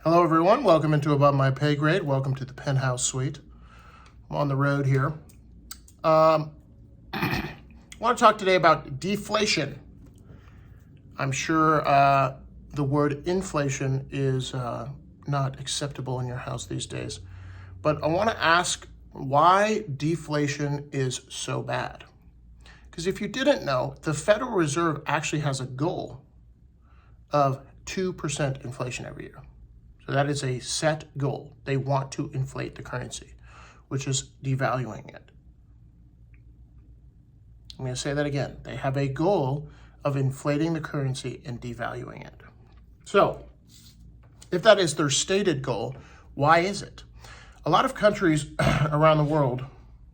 Hello everyone, welcome into Above My Pay Grade. Welcome to the penthouse suite. I'm on the road here. I want to talk today about deflation. I'm sure the word inflation is not acceptable in your house these days, but I want to ask why deflation is so bad. Because if you didn't know, the Federal Reserve actually has a goal of 2% inflation every year. So that is a set goal. They want to inflate the currency, which is devaluing it. I'm going to say that again. They have a goal of inflating the currency and devaluing it. So if that is their stated goal, why is it? A lot of countries around the world,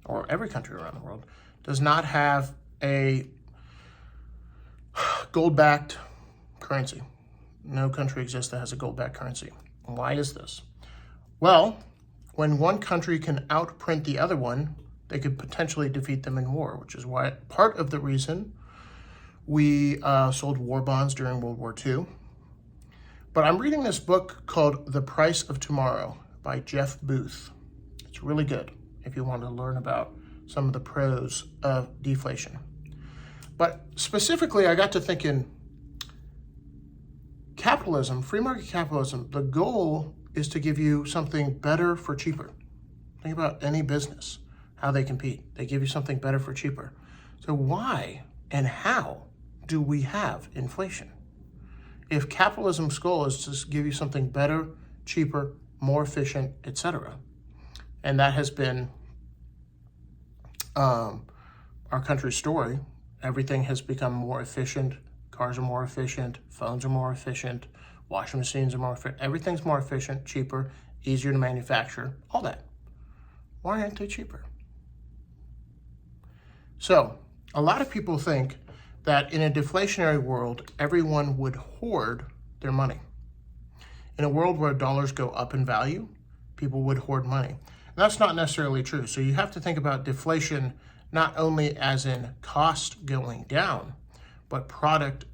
or every country around the world, does not have a gold-backed currency. No country exists that has a gold-backed currency. Why is this? Well, when one country can outprint the other one, they could potentially defeat them in war, which is why part of the reason we sold war bonds during World War II. But I'm reading this book called The Price of Tomorrow by Jeff Booth. It's really good if you want to learn about some of the pros of deflation. But specifically, I got to thinking, capitalism, free market capitalism, the goal is to give you something better for cheaper. Think about any business, how they compete. They give you something better for cheaper. So why and how do we have inflation? If capitalism's goal is to give you something better, cheaper, more efficient, etc., and that has been our country's story, everything has become more efficient. Cars are more efficient, phones are more efficient, washing machines are more efficient, everything's more efficient, cheaper, easier to manufacture, all that. Why aren't they cheaper? So, a lot of people think that in a deflationary world, everyone would hoard their money. In a world where dollars go up in value, people would hoard money. And that's not necessarily true. So you have to think about deflation not only as in cost going down, but product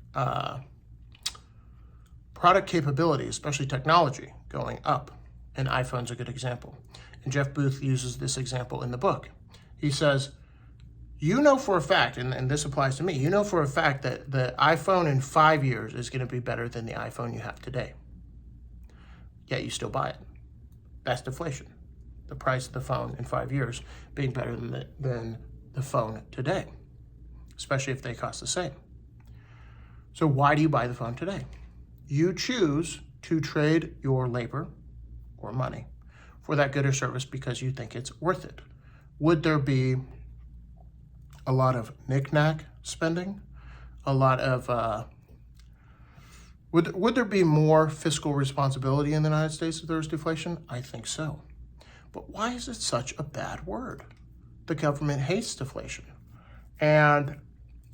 capability, especially technology, going up. And iPhone's a good example. And Jeff Booth uses this example in the book. He says, you know for a fact, and this applies to me, you know for a fact that the iPhone in 5 years is going to be better than the iPhone you have today. Yet you still buy it. That's deflation. The price of the phone in 5 years being better than the phone today, especially if they cost the same. So why do you buy the phone today? You choose to trade your labor or money for that good or service because you think it's worth it. Would there be a lot of knick-knack spending? A lot of, would there be more fiscal responsibility in the United States if there was deflation? I think so. But why is it such a bad word? The government hates deflation. And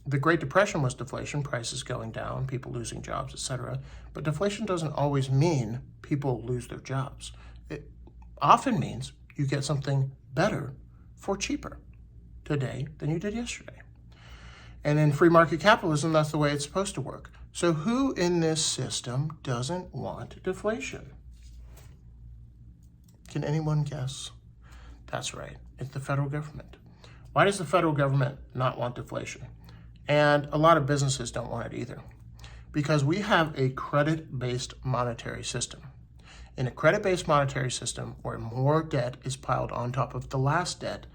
the Great Depression was deflation, prices going down, people losing jobs, etc. But deflation doesn't always mean people lose their jobs. It often means you get something better for cheaper today than you did yesterday. And in free market capitalism, that's the way it's supposed to work. So who in this system doesn't want deflation? Can anyone guess? That's right, it's the federal government. Why does the federal government not want deflation? And a lot of businesses don't want it either, because we have a credit-based monetary system. In a credit-based monetary system where more debt is piled on top of the last debt,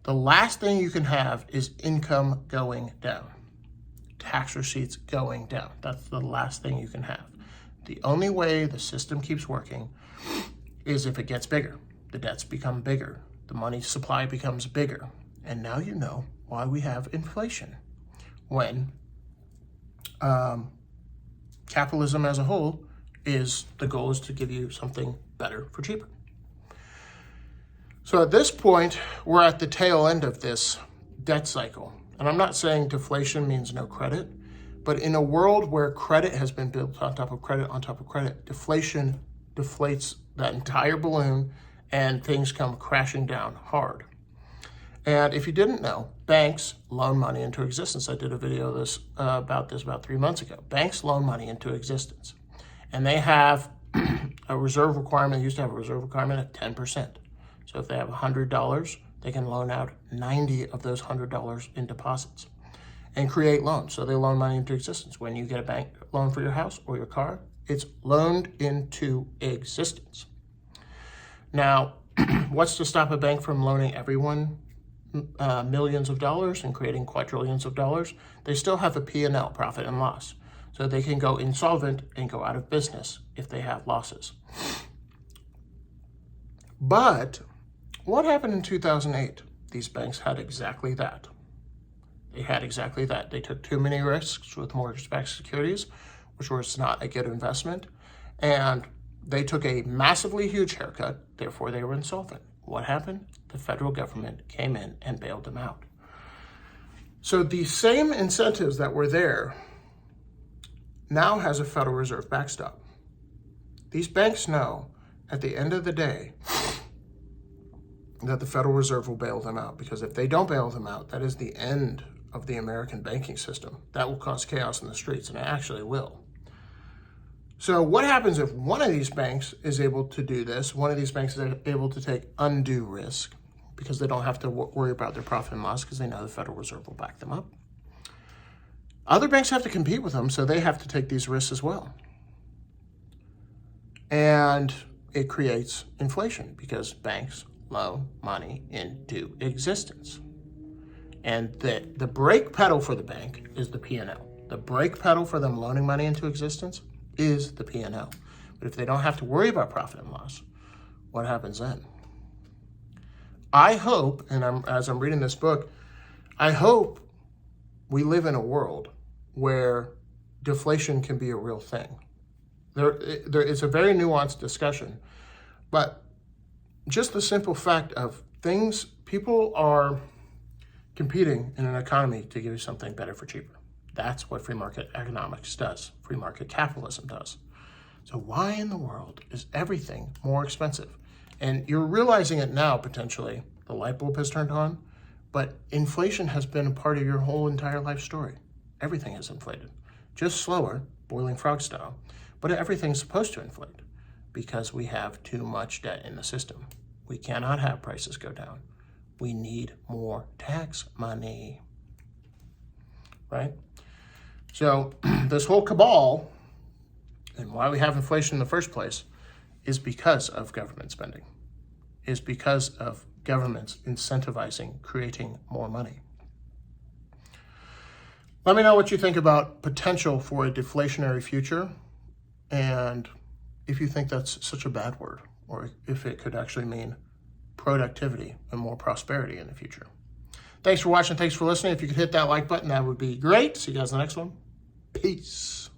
the last thing you can have is income going down, tax receipts going down. That's the last thing you can have. The only way the system keeps working is if it gets bigger. The debts become bigger. The money supply becomes bigger. And now you know why we have inflation. When capitalism as a whole the goal is to give you something better for cheaper. So at this point, we're at the tail end of this debt cycle. And I'm not saying deflation means no credit, but in a world where credit has been built on top of credit on top of credit, deflation deflates that entire balloon and things come crashing down hard. And if you didn't know, banks loan money into existence. I did a video about this about 3 months ago. Banks loan money into existence. And they have a reserve requirement. They used to have a reserve requirement of 10%. So if they have $100, they can loan out 90 of those $100 in deposits and create loans. So they loan money into existence. When you get a bank loan for your house or your car, it's loaned into existence. Now, what's to stop a bank from loaning everyone millions of dollars and creating quadrillions of dollars? They still have a P&L, profit and loss. So they can go insolvent and go out of business if they have losses. But what happened in 2008? These banks had exactly that. They had exactly that. They took too many risks with mortgage-backed securities, which was not a good investment. And they took a massively huge haircut, therefore they were insolvent. What happened? The federal government came in and bailed them out. So the same incentives that were there now has a Federal Reserve backstop. These banks know at the end of the day that the Federal Reserve will bail them out, because if they don't bail them out, that is the end of the American banking system. That will cause chaos in the streets, and it actually will. So what happens if one of these banks is able to do this? One of these banks is able to take undue risk because they don't have to worry about their profit and loss because they know the Federal Reserve will back them up. Other banks have to compete with them, so they have to take these risks as well. And it creates inflation because banks loan money into existence. And the brake pedal for the bank is the P&L. The brake pedal for them loaning money into existence is the P&L. But if they don't have to worry about profit and loss, what happens then? I hope, and as I'm reading this book, I hope we live in a world where deflation can be a real thing. There is a very nuanced discussion, but just the simple fact of people are competing in an economy to give you something better for cheaper. That's what free market economics does. Free market capitalism does. So why in the world is everything more expensive? And you're realizing it now, potentially. The light bulb has turned on, but inflation has been a part of your whole entire life story. Everything has inflated, just slower, boiling frog style, but everything's supposed to inflate because we have too much debt in the system. We cannot have prices go down. We need more tax money, right? So this whole cabal and why we have inflation in the first place is because of government spending, is because of governments incentivizing creating more money. Let me know what you think about potential for a deflationary future, and if you think that's such a bad word, or if it could actually mean productivity and more prosperity in the future. Thanks for watching. Thanks for listening. If you could hit that like button, that would be great. See you guys in the next one. Peace.